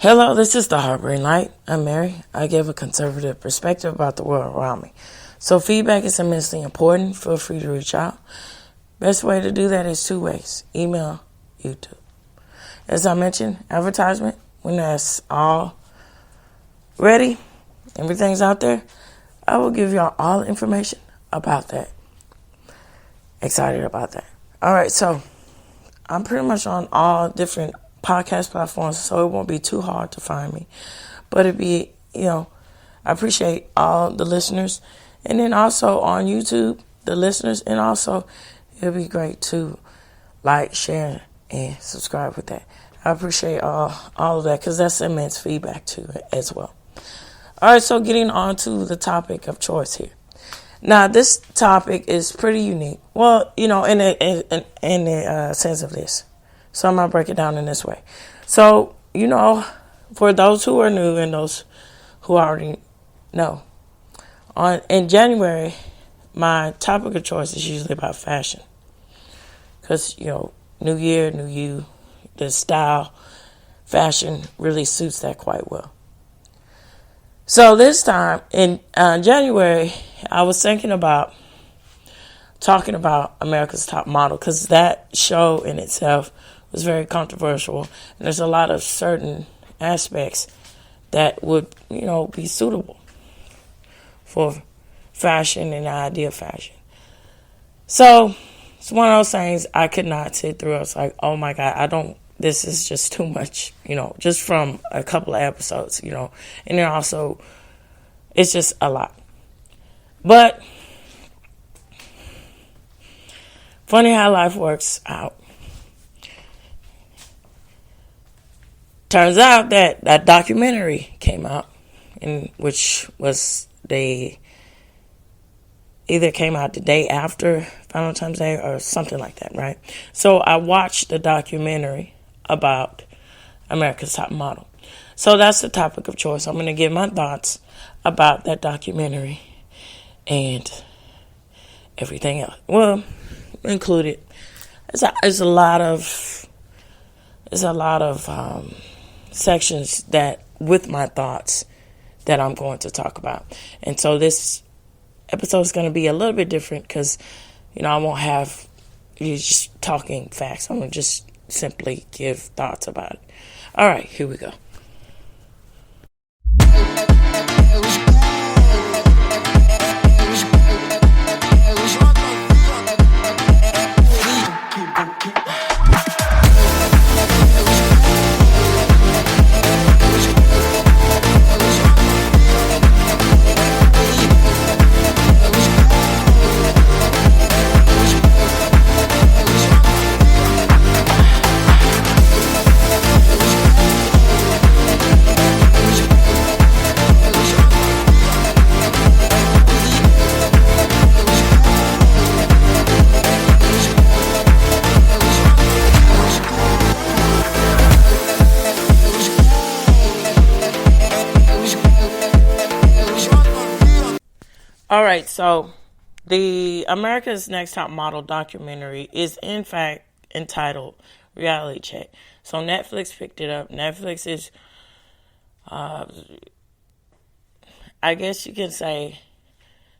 Hello, this is the Harboring Light. I'm Mary. I give a conservative perspective about the world around me. So feedback is immensely important. Feel free to reach out. Best way to do that is two ways: email, YouTube. As I mentioned, advertisement, when that's all ready, everything's out there, I will give y'all all information about that. Excited about that. All right, so I'm pretty much on all different podcast platforms, so it won't be too hard to find me. But it'd be, I appreciate all the listeners. And then also on YouTube, the listeners, and also it'd be great to like, share, and subscribe with that. I appreciate all of that because that's immense feedback too as well. All right, so getting on to the topic of choice here. Now, this topic is pretty unique. Well, in the sense of this. So I'm going to break it down in this way. So, for those who are new and those who already know, in January, my topic of choice is usually about fashion. Because, new year, new you, the style, fashion really suits that quite well. So this time in January, I was thinking about talking about America's Top Model because that show in itself was very controversial. And there's a lot of certain aspects that would, be suitable for fashion and the idea of fashion. So it's one of those things I could not sit through. I was like, oh my God, this is just too much, just from a couple of episodes, and then also it's just a lot. But funny how life works out. Turns out that that documentary came out, which was either came out the day after Valentine's Day or something like that, right? So I watched the documentary about America's Top Model. So that's the topic of choice. I'm going to give my thoughts about that documentary and everything else. Well, included. There's a lot of sections that with my thoughts that I'm going to talk about. And so this episode is going to be a little bit different because, I won't have you just talking facts. I'm going to just simply give thoughts about it. All right, here we go. All right, so the America's Next Top Model documentary is in fact entitled Reality Check. So Netflix picked it up. Netflix is, I guess you can say,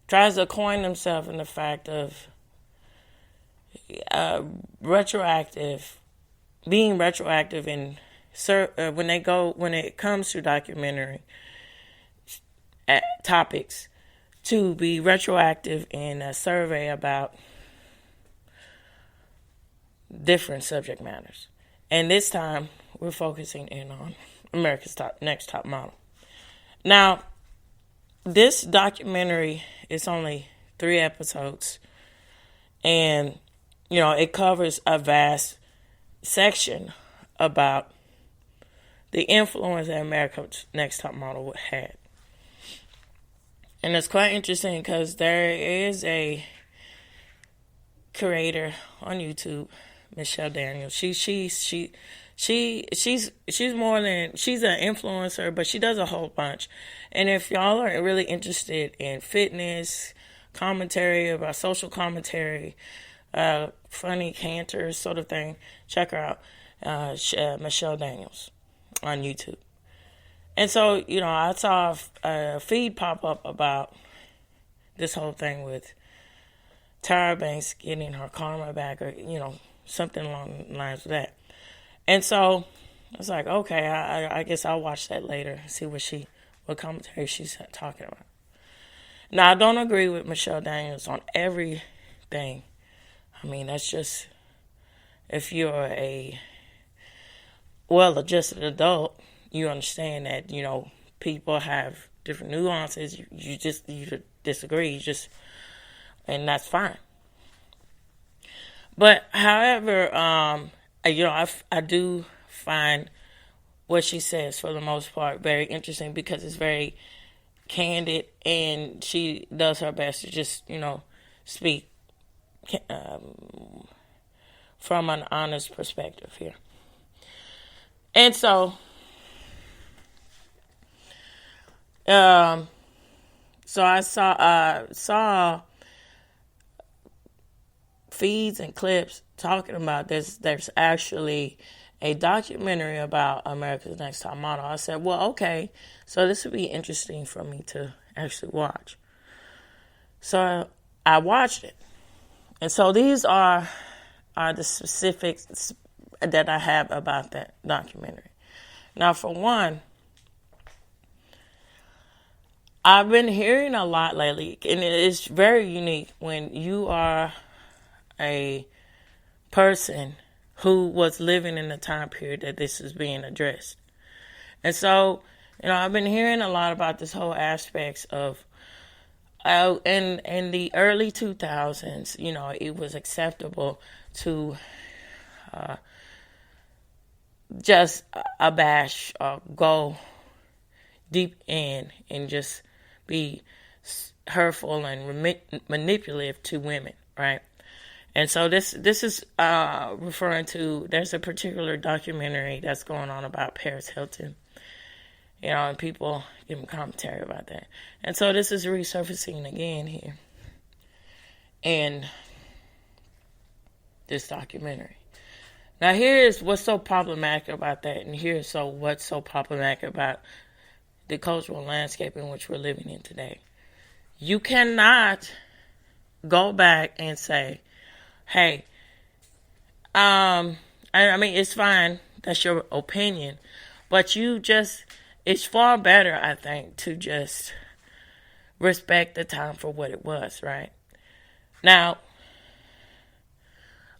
tries to coin themselves in the fact of being retroactive in when it comes to documentary topics, to be retroactive in a survey about different subject matters. And this time, we're focusing in on America's Next Top Model. Now, this documentary is only 3 episodes. And, it covers a vast section about the influence that America's Next Top Model had. And it's quite interesting because there is a creator on YouTube, Michelle Daniels. She's an influencer, but she does a whole bunch. And if y'all are really interested in fitness, commentary about social commentary, funny canter sort of thing, check her out, Michelle Daniels on YouTube. And so, I saw a feed pop up about this whole thing with Tyra Banks getting her karma back, or, something along the lines of that. And so I was like, okay, I guess I'll watch that later, see what commentary she's talking about. Now, I don't agree with Michelle Daniels on everything. I mean, that's just, if you're a well-adjusted adult, you understand that, people have different nuances. You disagree, and that's fine. But, however, I do find what she says, for the most part, very interesting, because it's very candid, and she does her best to just, speak from an honest perspective here. And so, I saw feeds and clips talking about this. There's actually a documentary about America's Next Top Model. I said, well, okay, so this would be interesting for me to actually watch. So I watched it. And so these are the specifics that I have about that documentary. Now, for one, I've been hearing a lot lately, and it's very unique when you are a person who was living in the time period that this is being addressed. And so, I've been hearing a lot about this whole aspects of, in the early 2000s, it was acceptable to just abash or go deep in and just be hurtful and manipulative to women, right? And so this is referring to, there's a particular documentary that's going on about Paris Hilton, and people giving commentary about that. And so this is resurfacing again here in this documentary. Now, here's what's so problematic about that, and here's what's so problematic about the cultural landscape in which we're living in today. You cannot go back and say, hey, I mean, it's fine, that's your opinion, but it's far better, I think, to just respect the time for what it was, right? Now,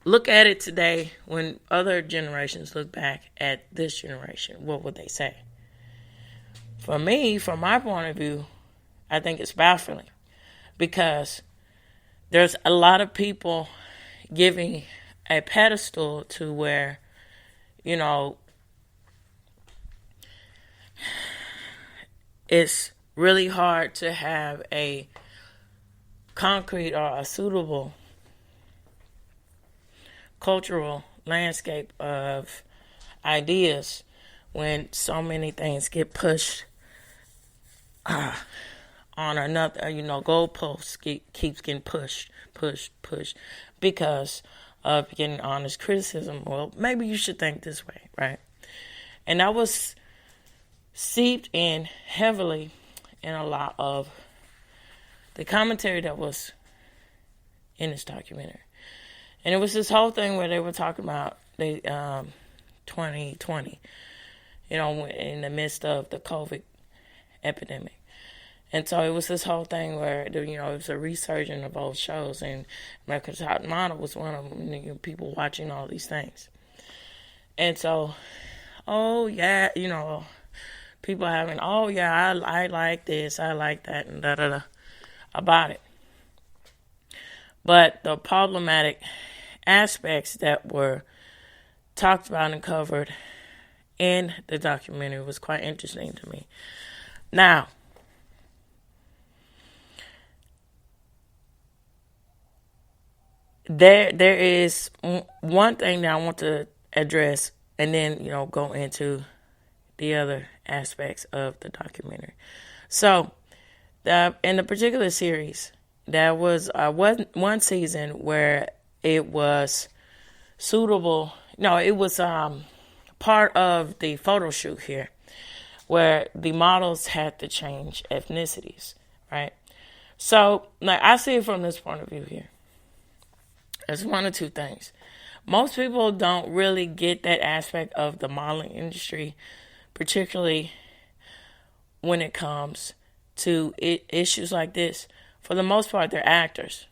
look at it today. When other generations look back at this generation, what would they say? For me, from my point of view, I think it's baffling, because there's a lot of people giving a pedestal to where, it's really hard to have a concrete or a suitable cultural landscape of ideas when so many things get pushed on another, goalposts keeps getting pushed because of getting honest criticism. Well, maybe you should think this way, right? And that was seeped in heavily in a lot of the commentary that was in this documentary. And it was this whole thing where they were talking about 2020, in the midst of the COVID epidemic. And so it was this whole thing where, it was a resurgence of old shows, and America's Top Model was one of them, people watching all these things. And so, people having, I like this, I like that, and da-da-da about it. But the problematic aspects that were talked about and covered in the documentary was quite interesting to me. Now, there is one thing that I want to address, and then go into the other aspects of the documentary. So, in the particular series, there was one season where it was suitable. No, it was part of the photo shoot here, where the models had to change ethnicities, right? So, like, I see it from this point of view here. It's one of two things. Most people don't really get that aspect of the modeling industry, particularly when it comes to issues like this. For the most part, they're actors,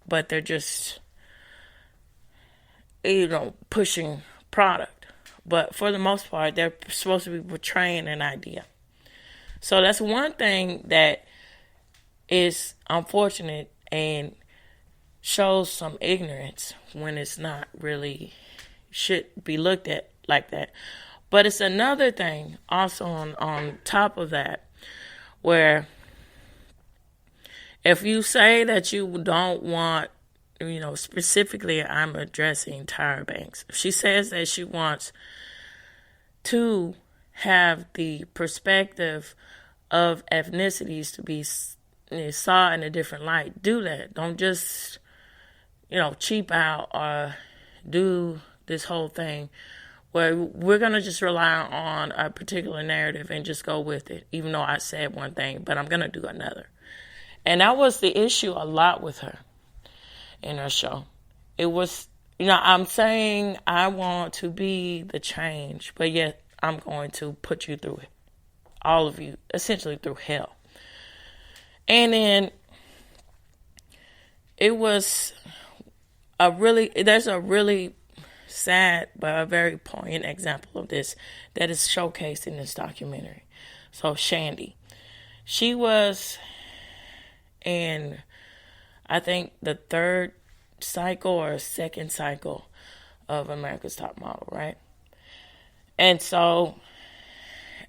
but they're just, pushing product. But for the most part, they're supposed to be portraying an idea. So that's one thing that is unfortunate and shows some ignorance when it's not really should be looked at like that. But it's another thing also on top of that, where if you say that you don't want, specifically I'm addressing Tyra Banks. If she says that she wants to have the perspective of ethnicities to be saw in a different light, do that. Don't just, cheap out or do this whole thing where we're going to just rely on a particular narrative and just go with it, even though I said one thing, but I'm going to do another. And that was the issue a lot with her in her show. It was, I'm saying I want to be the change, but yet I'm going to put you through it. All of you, essentially through hell. And then there's a really sad but a very poignant example of this that is showcased in this documentary. So Shandy, she was in, I think, the third cycle or second cycle of America's Top Model, right? And so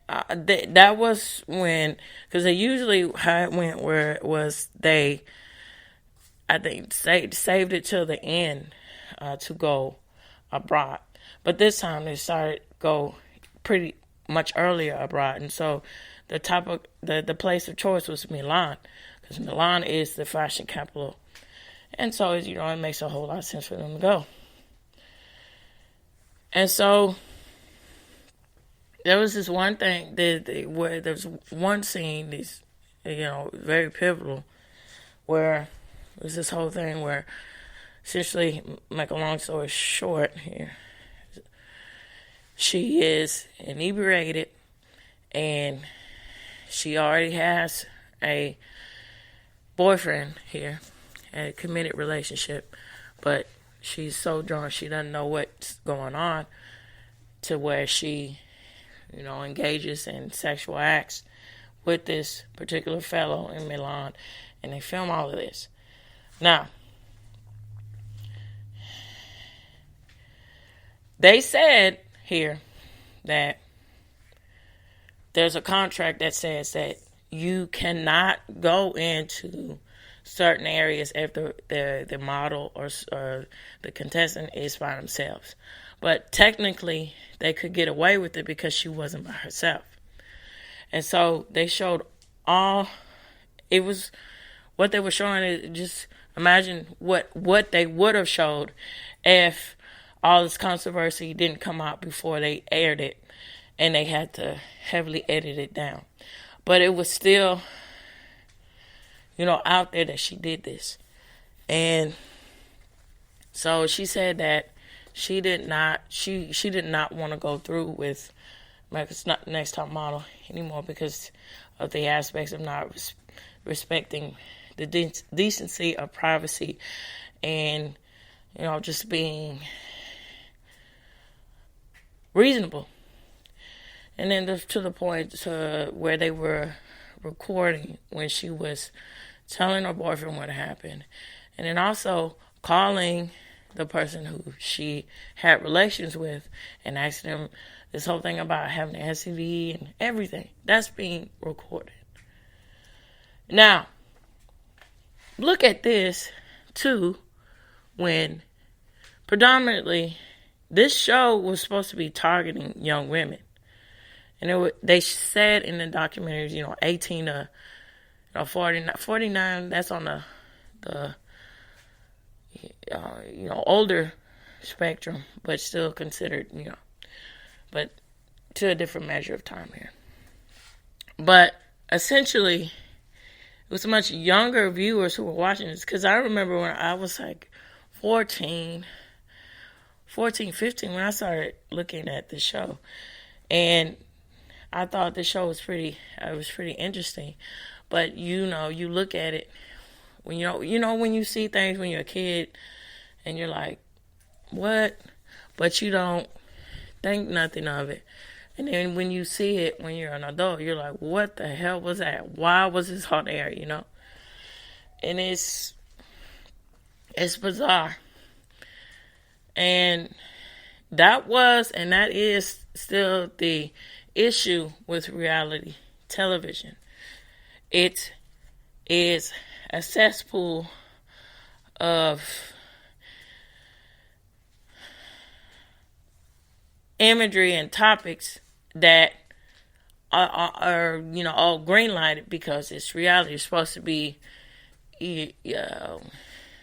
that was when, because they usually how it went where it was they, I think, saved it till the end to go abroad. But this time they started go pretty much earlier abroad. And so the place of choice was Milan, because Milan is the fashion capital. And so, it makes a whole lot of sense for them to go. And so there was this one thing where there's one scene, very pivotal, where it was this whole thing where, essentially, make a long story short here, she is inebriated and she already has a boyfriend here, a committed relationship, but she's so drunk she doesn't know what's going on, to where she engages in sexual acts with this particular fellow in Milan, and they film all of this. Now, they said here that there's a contract that says that you cannot go into certain areas if the model or the contestant is by themselves. But technically, they could get away with it because she wasn't by herself. And so they showed it was, what they were showing is, just imagine what they would have showed if all this controversy didn't come out before they aired it and they had to heavily edit it down. But it was still, out there that she did this. And so she said that she did not want to go through with America's Next Top Model anymore because of the aspects of not respecting the decency of privacy and, just being reasonable. And then to the point where they were recording when she was telling her boyfriend what happened, and then also calling the person who she had relations with and asking them this whole thing about having an STD and everything. That's being recorded. Now, look at this too, when predominantly this show was supposed to be targeting young women. And they said in the documentaries, 18 to 49, that's on the older spectrum, but still considered, but to a different measure of time here. But essentially, it was much younger viewers who were watching this. Because I remember when I was like 14, 15, when I started looking at the show. And I thought the show was pretty interesting. But, you look at it, when when you see things when you're a kid, and you're like, what? But you don't think nothing of it. And then when you see it when you're an adult, you're like, what the hell was that? Why was this on air, And it's bizarre. And that is still the issue with reality television. It is a cesspool of imagery and topics that are all green lighted because it's reality. It's supposed to be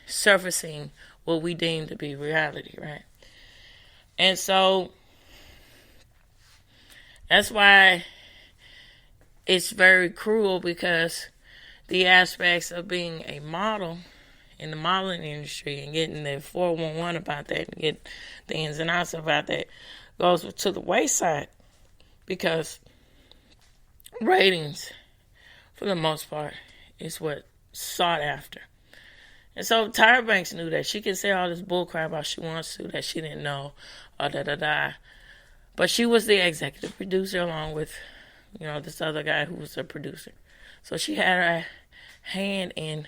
surfacing what we deem to be reality, right? And so that's why it's very cruel, because the aspects of being a model in the modeling industry and getting the 411 about that and get the ins and outs about that goes to the wayside, because ratings, for the most part, is what's sought after. And so Tyra Banks knew that. She can say all this bullcrap about she wants to, that she didn't know, or da-da-da. But she was the executive producer along with, this other guy who was a producer. So she had a hand in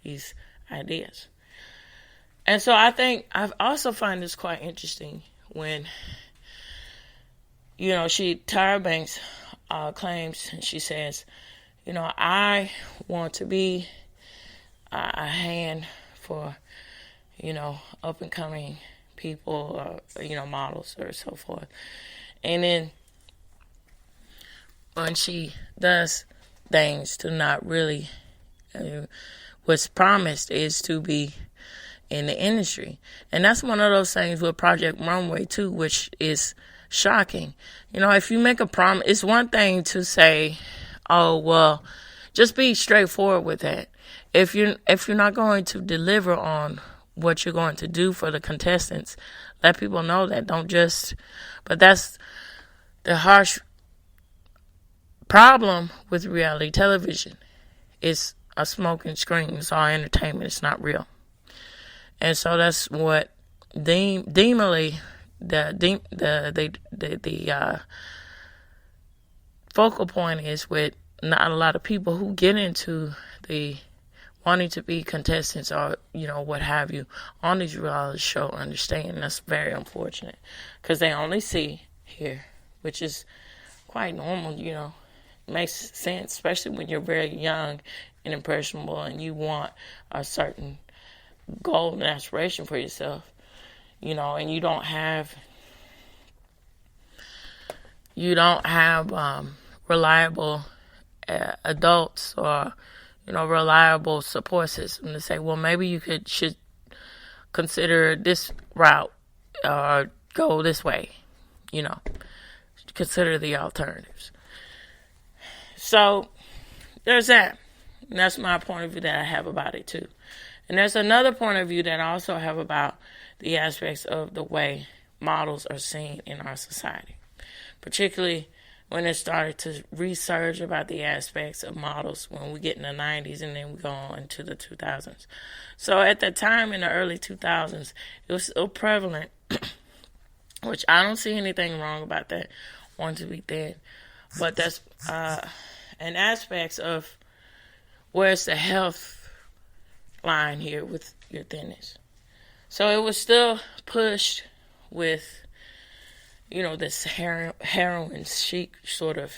these ideas. And so I also find this quite interesting when, Tyra Banks claims, and she says, I want to be a hand for, up and coming people, models or so forth. And then when she does things to not really, what's promised is to be in the industry. And that's one of those things with Project Runway too, which is shocking. If you make a promise, it's one thing to say, oh, well, just be straightforward with that. If you're not going to deliver on what you're going to do for the contestants, let people know that. But that's the harsh problem with reality television. It's a smoke and screen. It's all entertainment. It's not real. And so that's what the focal point is with not a lot of people who get into the wanting to be contestants or, what have you, on these reality show understand. That's very unfortunate, because they only see here, which is quite normal, makes sense, especially when you're very young and impressionable and you want a certain goal and aspiration for yourself, and you don't have reliable adults or reliable support system to say, well, maybe you should consider this route or go this way, consider the alternatives. So there's that. And that's my point of view that I have about it too. And there's another point of view that I also have about the aspects of the way models are seen in our society, particularly when it started to research about the aspects of models when we get in the 90s and then we go on into the 2000s. So at the time in the early 2000s, it was still prevalent, which I don't see anything wrong about that, wanting to be thin. But that's an aspect of where's the health line here with your thinness. So it was still pushed with, this heroin chic sort of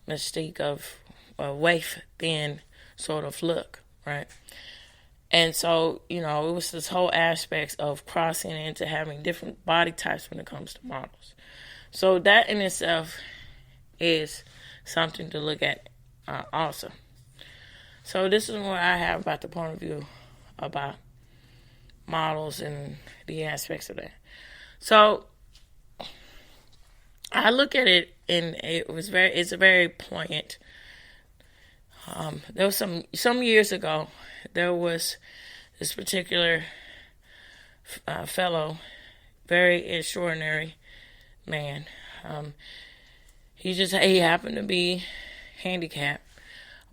mystique of a waif thin sort of look, right? And so, it was this whole aspect of crossing into having different body types when it comes to models. So that in itself is something to look at also. So this is what I have about the point of view about models and the aspects of that. So I look at it, and it's a very poignant There was some years ago, there was this particular fellow, very extraordinary man. He happened to be handicapped,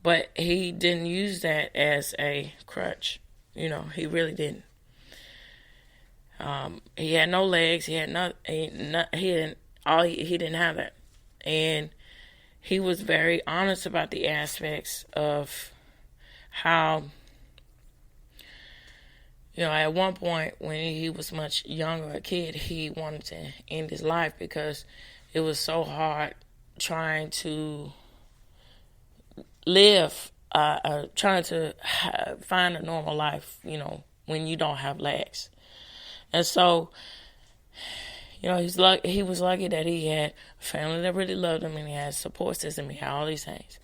but he didn't use that as a crutch. He really didn't. He had no legs. He had he didn't have that, and he was very honest about the aspects of how, at one point when he was much younger, a kid, he wanted to end his life because it was so hard trying to live, trying to find a normal life, when you don't have legs. And so, he was lucky that he had a family that really loved him, and he had a support system, he had all these things.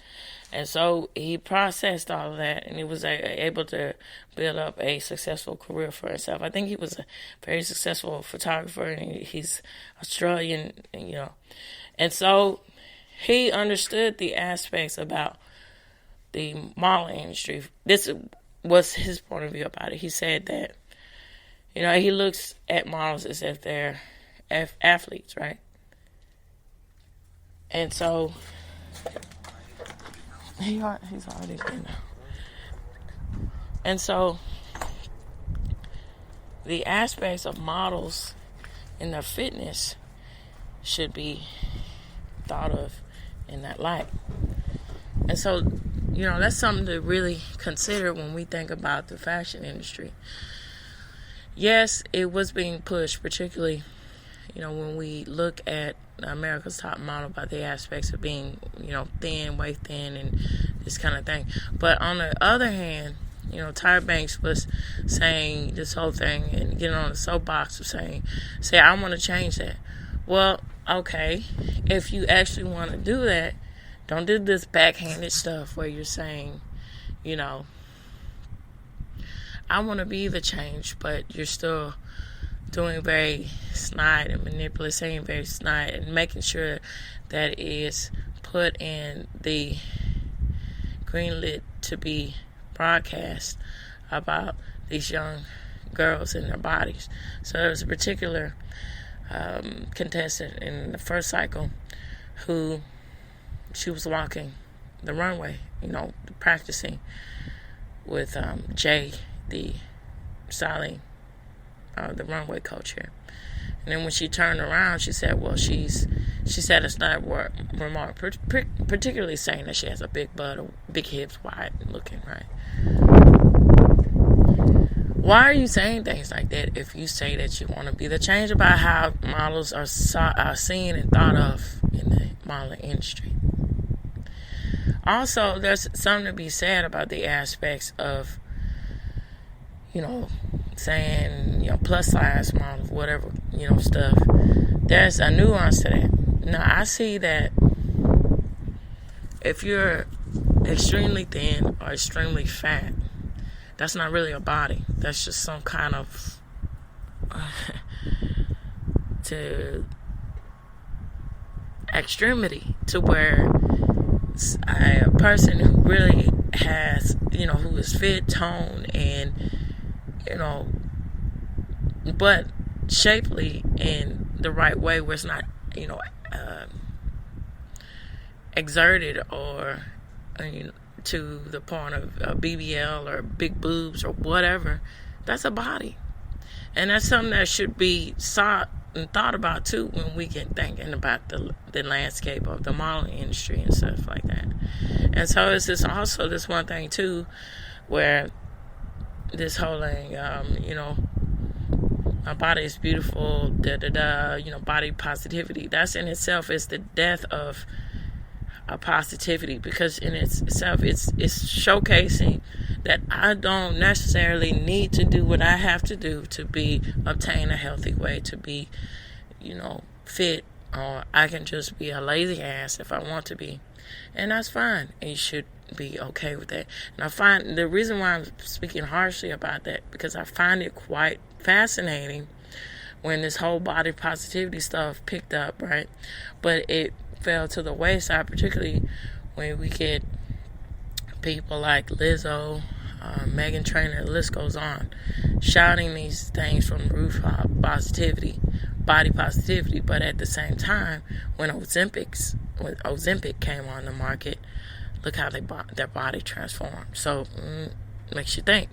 And so he processed all of that, and he was able to build up a successful career for himself. I think he was a very successful photographer, and he's Australian, And so he understood the aspects about the modeling industry. This was his point of view about it. He said that, he looks at models as if they're athletes, right? And so he's already in now. And so the aspects of models and their fitness should be thought of in that light. And so, that's something to really consider when we think about the fashion industry. Yes, it was being pushed, particularly, when we look at America's Top Model by the aspects of being, thin, waist thin, and this kind of thing. But on the other hand, Tyra Banks was saying this whole thing and getting on the soapbox of saying, I want to change that. Well, okay, if you actually want to do that, don't do this backhanded stuff where you're saying, I want to be the change, but you're still doing very snide and manipulative, saying very snide, and making sure that it is put in the greenlit to be broadcast about these young girls and their bodies. So there was a particular contestant in the first cycle who she was walking the runway, practicing with Jay, the styling, the runway coach here. And then when she turned around, she said, she said it's not remark, particularly saying that she has a big butt, or big hips, wide looking, right? Why are you saying things like that if you say that you want to be the change about how models are seen and thought of in the modeling industry? Also, there's something to be said about the aspects of, saying, plus size models, whatever, stuff. There's a nuance to that. Now, I see that if you're extremely thin or extremely fat, that's not really a body. That's just some kind of to extremity to where a person who really has, who is fit, toned, and, but shapely in the right way where it's not, exerted or to the point of BBL or big boobs or whatever, that's a body. And that's something that should be sought and thought about too when we get thinking about the landscape of the modeling industry and stuff like that. And so it's also this one thing too where this whole thing, my body is beautiful, body positivity, that's in itself is the death of positivity, because in itself it's showcasing that I don't necessarily need to do what I have to do to obtain a healthy way to be, fit, or I can just be a lazy ass if I want to be, and that's fine, and you should be okay with that. And I find the reason why I'm speaking harshly about that, because I find it quite fascinating when this whole body positivity stuff picked up, right? But it fell to the wayside, particularly when we get people like Lizzo, Megan Trainor, the list goes on, shouting these things from the rooftop, body positivity, but at the same time, when Ozempic came on the market, look how their body transformed. So, makes you think.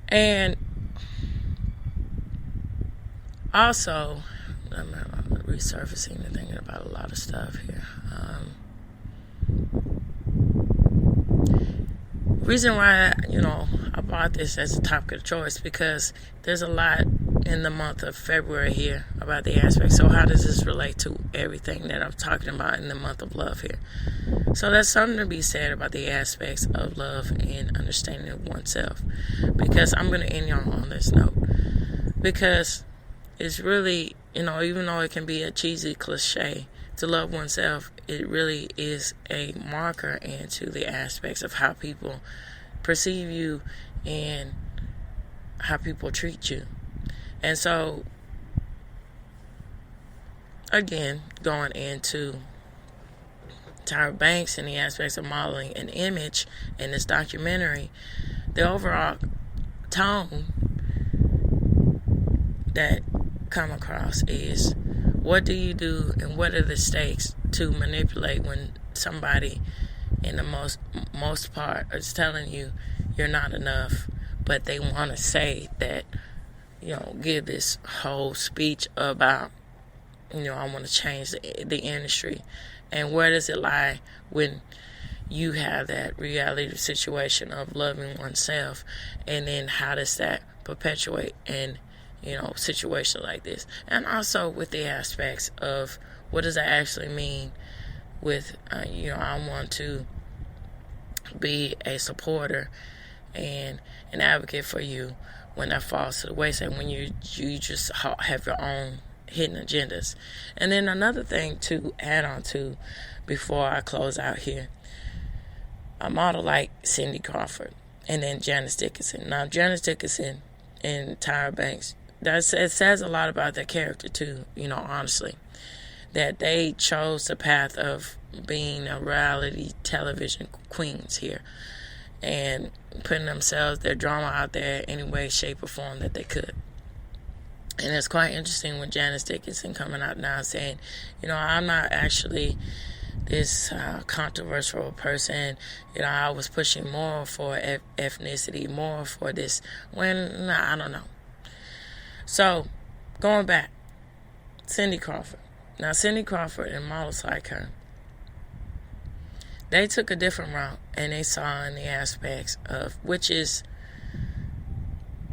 And also, I'm resurfacing and thinking about a lot of stuff here. Reason why, I brought this as a topic of choice, because there's a lot in the month of February here about the aspects. So how does this relate to everything that I'm talking about in the month of love here? So there's something to be said about the aspects of love and understanding of oneself. Because I'm going to end y'all on this note. Because it's really, even though it can be a cheesy cliche to love oneself, it really is a marker into the aspects of how people perceive you and how people treat you. And so, again, going into Tyra Banks and the aspects of modeling an image in this documentary, the overall tone that come across is, what do you do and what are the stakes to manipulate when somebody in the most part is telling you you're not enough, but they want to say that, give this whole speech about, I want to change the industry. And where does it lie when you have that reality situation of loving oneself, and then how does that perpetuate in situation like this? And also with the aspects of what does that actually mean with I want to be a supporter and an advocate for you when that falls to the wayside, when you just have your own hidden agendas. And then another thing to add on to before I close out here, a model like Cindy Crawford and then Janice Dickinson. Now Janice Dickinson and Tyra Banks, it says a lot about their character too, honestly. That they chose the path of being a reality television queens here and putting their drama out there any way, shape, or form that they could. And it's quite interesting with Janice Dickinson coming out now saying, I'm not actually this controversial person. I was pushing more for ethnicity, more for this, when, I don't know. So, going back, Cindy Crawford. Now, Cindy Crawford and models like her, they took a different route, and they saw in the aspects of, which is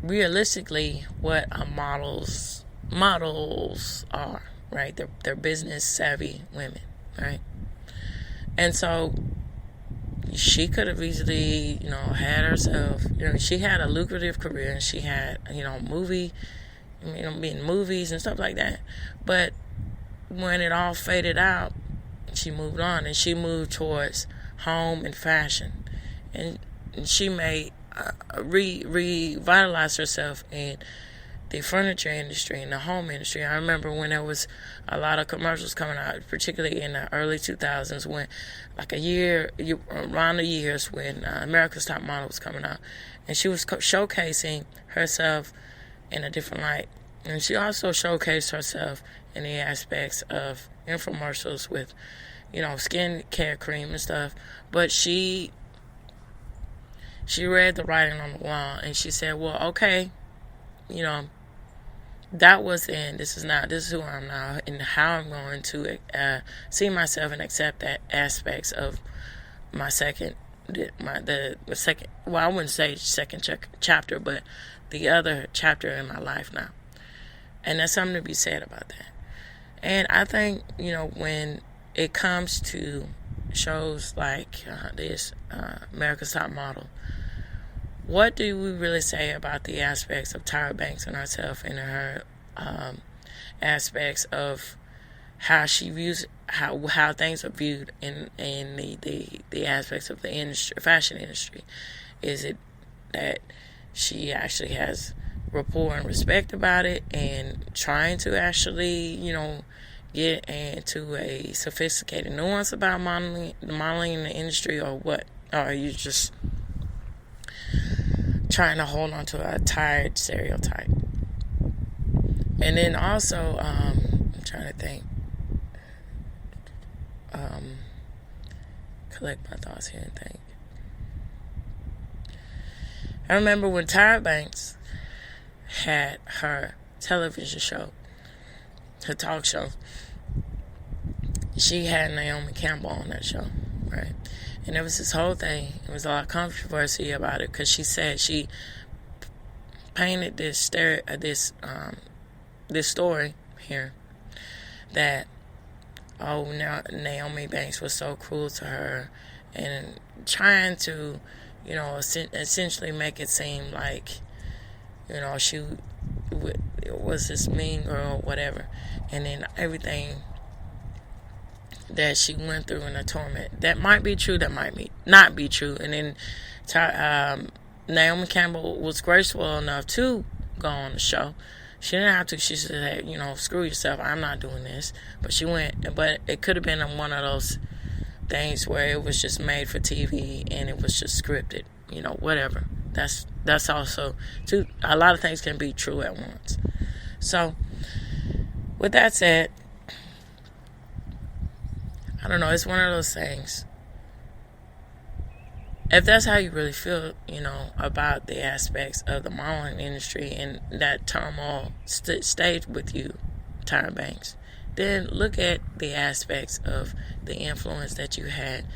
realistically what a models are, right? They're business savvy women, right? And so she could have easily, had herself, she had a lucrative career, and she had, being in movies and stuff like that. But when it all faded out, she moved on, and she moved towards home and fashion, and she made revitalize herself in the furniture industry and the home industry. I remember when there was a lot of commercials coming out, particularly in the early 2000s, when around the years when America's Top Model was coming out, and she was showcasing herself in a different light. And she also showcased herself in the aspects of infomercials with, skin care cream and stuff. But she read the writing on the wall, and she said, well, okay, that was then. This is who I am now, and how I'm going to see myself and accept that aspects of my second. Well, I wouldn't say second chapter, but the other chapter in my life now. And there's something to be said about that. And I think, when it comes to shows like this, America's Top Model, what do we really say about the aspects of Tyra Banks and herself, and her aspects of how she views how things are viewed in the aspects of the industry, fashion industry? Is it that she actually has rapport and respect about it, and trying to actually, get into a sophisticated nuance about modeling in the industry, or what? Or are you just trying to hold on to a tired stereotype? And then also, I'm trying to think. Collect my thoughts here and think. I remember when Tyra Banks had her television show, her talk show, she had Naomi Campbell on that show, right? And there was this whole thing. There was a lot of controversy about it because she said she painted this story here that, oh, now Naomi Banks was so cruel to her, and trying to, essentially make it seem like, she was this mean girl, whatever. And then everything that she went through in the torment, that might be true, that might not be true. And then Naomi Campbell was graceful enough to go on the show. She didn't have to. She said, screw yourself, I'm not doing this. But she went. But it could have been one of those things where it was just made for TV and it was just scripted. Whatever. That's also too. A lot of things can be true at once. So, with that said, I don't know. It's one of those things. If that's how you really feel, about the aspects of the modeling industry and that turmoil stayed with you, Tyra Banks, then look at the aspects of the influence that you had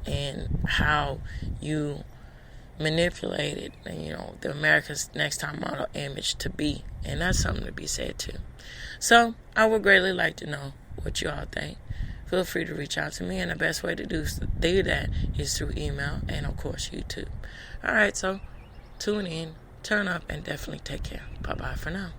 and how you manipulated, the America's Next Top Model image to be. And that's something to be said too. So I would greatly like to know what you all think. Feel free to reach out to me, and the best way to do that is through email and, of course, YouTube. All right, so tune in, turn up, and definitely take care. Bye-bye for now.